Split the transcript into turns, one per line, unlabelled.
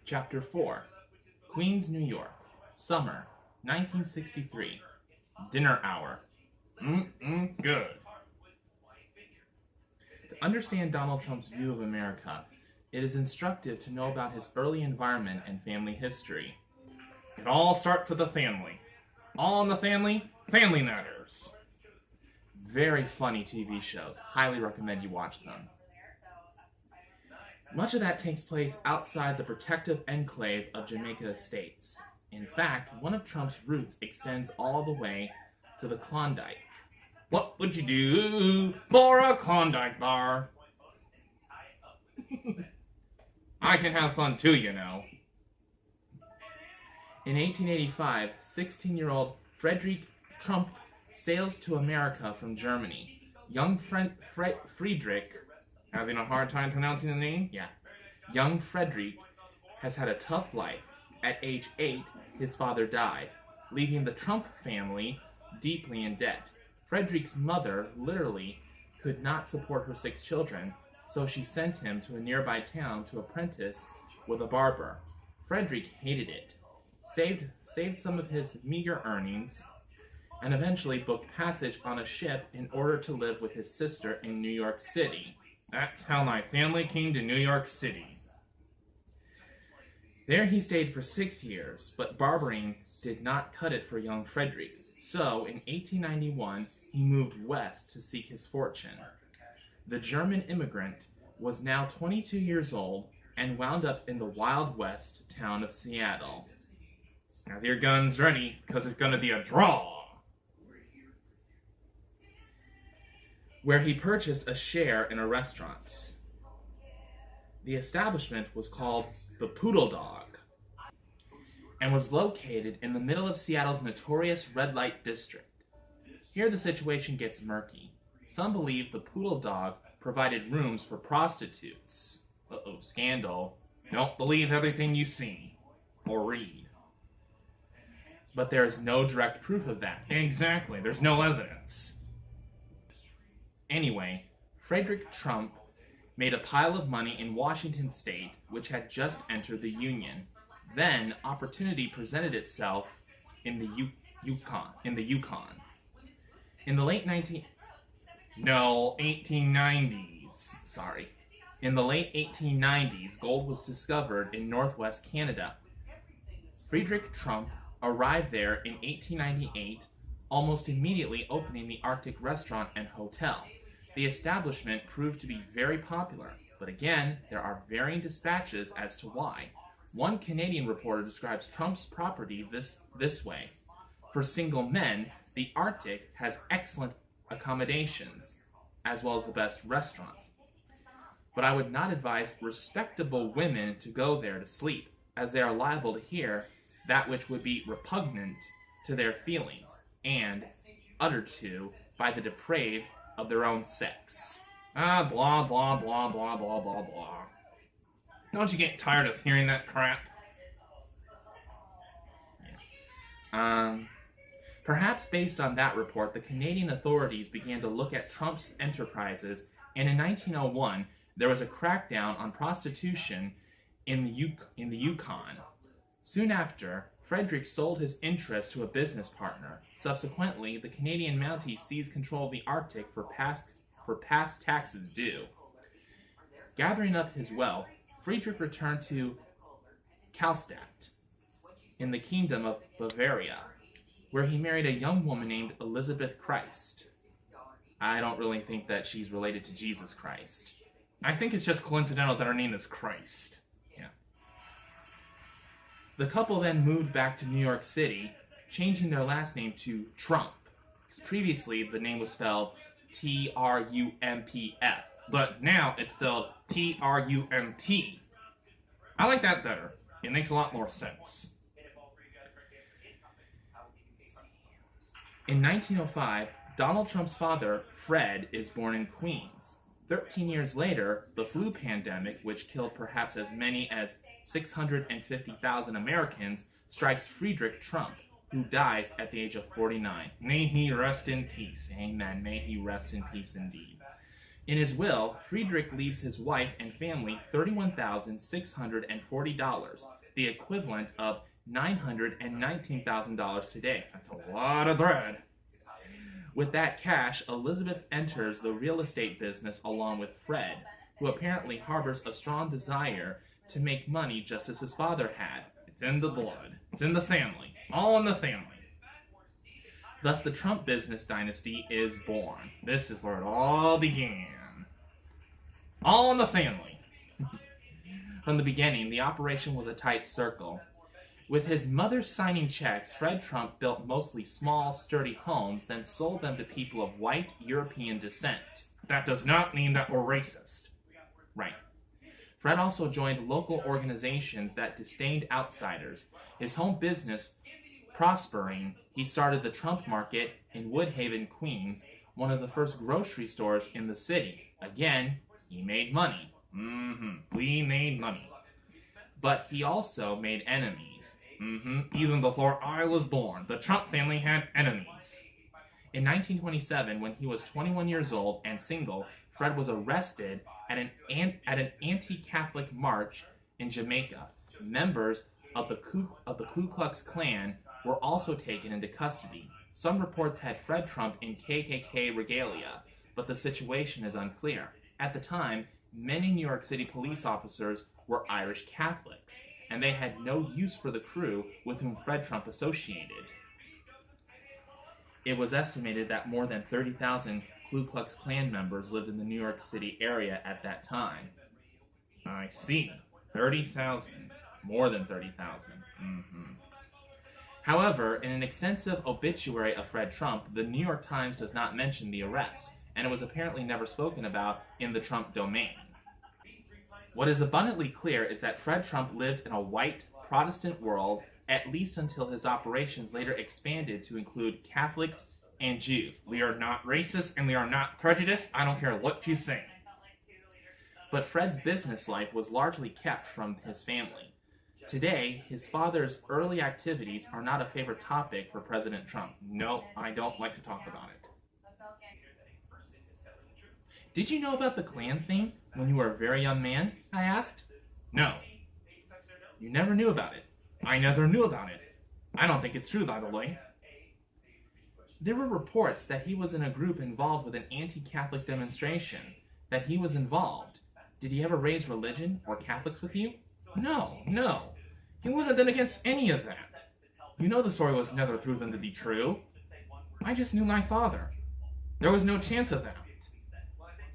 Chapter 4. Queens, New York. Summer, 1963. Dinner hour. Good. To understand Donald Trump's view of America, it is instructive to know about his early environment and family history. It all starts with the family. All in the Family, Family Matters. Very funny TV shows. Highly recommend you watch them. Much of that takes place outside the protective enclave of Jamaica Estates. In fact, one of Trump's roots extends all the way to the Klondike. What would you do for a Klondike bar? I can have fun too, you know. In 1885, 16-year-old Friedrich Trump sails to America from Germany. Young Friedrich, having a hard time pronouncing the name? Yeah. Young Friedrich has had a tough life. At age 8, his father died, leaving the Trump family deeply in debt. Friedrich's mother literally could not support her 6 children, so she sent him to a nearby town to apprentice with a barber. Friedrich hated it, saved some of his meager earnings, and eventually booked passage on a ship in order to live with his sister in New York City. That's how my family came to New York City. There he stayed for 6 years, but barbering did not cut it for young Friedrich. So, in 1891, he moved west to seek his fortune. The German immigrant was now 22 years old and wound up in the Wild West town of Seattle. Have your guns ready, because it's going to be a draw. Where he purchased a share in a restaurant. The establishment was called the Poodle Dog and was located in the middle of Seattle's notorious red light district. Here the situation gets murky. Some believe the Poodle Dog provided rooms for prostitutes. Uh-oh, scandal. Don't believe everything you see or read. But there is no direct proof of that. Exactly, there's no evidence. Anyway, Friedrich Trump made a pile of money in Washington State, which had just entered the Union. Then, opportunity presented itself in the Yukon. In the late 1890s, gold was discovered in northwest Canada. Friedrich Trump arrived there in 1898, almost immediately opening the Arctic restaurant and hotel. The establishment proved to be very popular, but again, there are varying dispatches as to why. One Canadian reporter describes Trump's property this way. For single men, the Arctic has excellent accommodations, as well as the best restaurant. But I would not advise respectable women to go there to sleep, as they are liable to hear that which would be repugnant to their feelings, and uttered to by the depraved of their own sex. Blah, blah, blah, blah, blah, blah, blah. Don't you get tired of hearing that crap? Yeah. Perhaps based on that report, the Canadian authorities began to look at Trump's enterprises, and in 1901, there was a crackdown on prostitution in the Yukon. Soon after, Friedrich sold his interest to a business partner. Subsequently, the Canadian Mounties seized control of the Arctic for past taxes due. Gathering up his wealth, Friedrich returned to Kallstadt in the Kingdom of Bavaria, where he married a young woman named Elizabeth Christ. I don't really think that she's related to Jesus Christ. I think it's just coincidental that her name is Christ. Yeah. The couple then moved back to New York City, changing their last name to Trump. Because previously, the name was spelled T-R-U-M-P-F. But now it's spelled T-R-U-M-T. I like that better. It makes a lot more sense. In 1905, Donald Trump's father, Fred, is born in Queens. 13 years later, the flu pandemic, which killed perhaps as many as 650,000 Americans, strikes Friedrich Trump, who dies at the age of 49. May he rest in peace. Amen. May he rest in peace indeed. In his will, Friedrich leaves his wife and family $31,640, the equivalent of $919,000 today. That's a lot of bread. With that cash, Elizabeth enters the real estate business along with Fred, who apparently harbors a strong desire to make money just as his father had. It's in the blood. It's in the family. All in the family. Thus, the Trump business dynasty is born. This is where it all began. All in the family. From the beginning, the operation was a tight circle. With his mother signing checks, Fred Trump built mostly small, sturdy homes, then sold them to people of white European descent. That does not mean that we're racist. Right. Fred also joined local organizations that disdained outsiders. His home business prospering, he started the Trump Market in Woodhaven, Queens, one of the first grocery stores in the city. Again, he made money. We made money. But he also made enemies. Even before I was born, the Trump family had enemies. In 1927, when he was 21 years old and single, Fred was arrested at an anti-Catholic march in Jamaica. Members of the Ku Klux Klan were also taken into custody. Some reports had Fred Trump in KKK regalia, but the situation is unclear. At the time, many New York City police officers were Irish Catholics, and they had no use for the crew with whom Fred Trump associated. It was estimated that more than 30,000 Ku Klux Klan members lived in the New York City area at that time. I see. 30,000. More than 30,000. However, in an extensive obituary of Fred Trump, the New York Times does not mention the arrest, and it was apparently never spoken about in the Trump domain. What is abundantly clear is that Fred Trump lived in a white Protestant world, at least until his operations later expanded to include Catholics and Jews. We are not racist and we are not prejudiced. I don't care what you say. But Fred's business life was largely kept from his family. Today, his father's early activities are not a favorite topic for President Trump. No, I don't like to talk about it. Did you know about the Klan thing when you were a very young man? I asked. No. You never knew about it. I never knew about it. I don't think it's true, by the way. There were reports that he was in a group involved with an anti-Catholic demonstration, that he was involved. Did he ever raise religion or Catholics with you? No. He wouldn't have done against any of that. You know the story was never proven to be true. I just knew my father. There was no chance of that.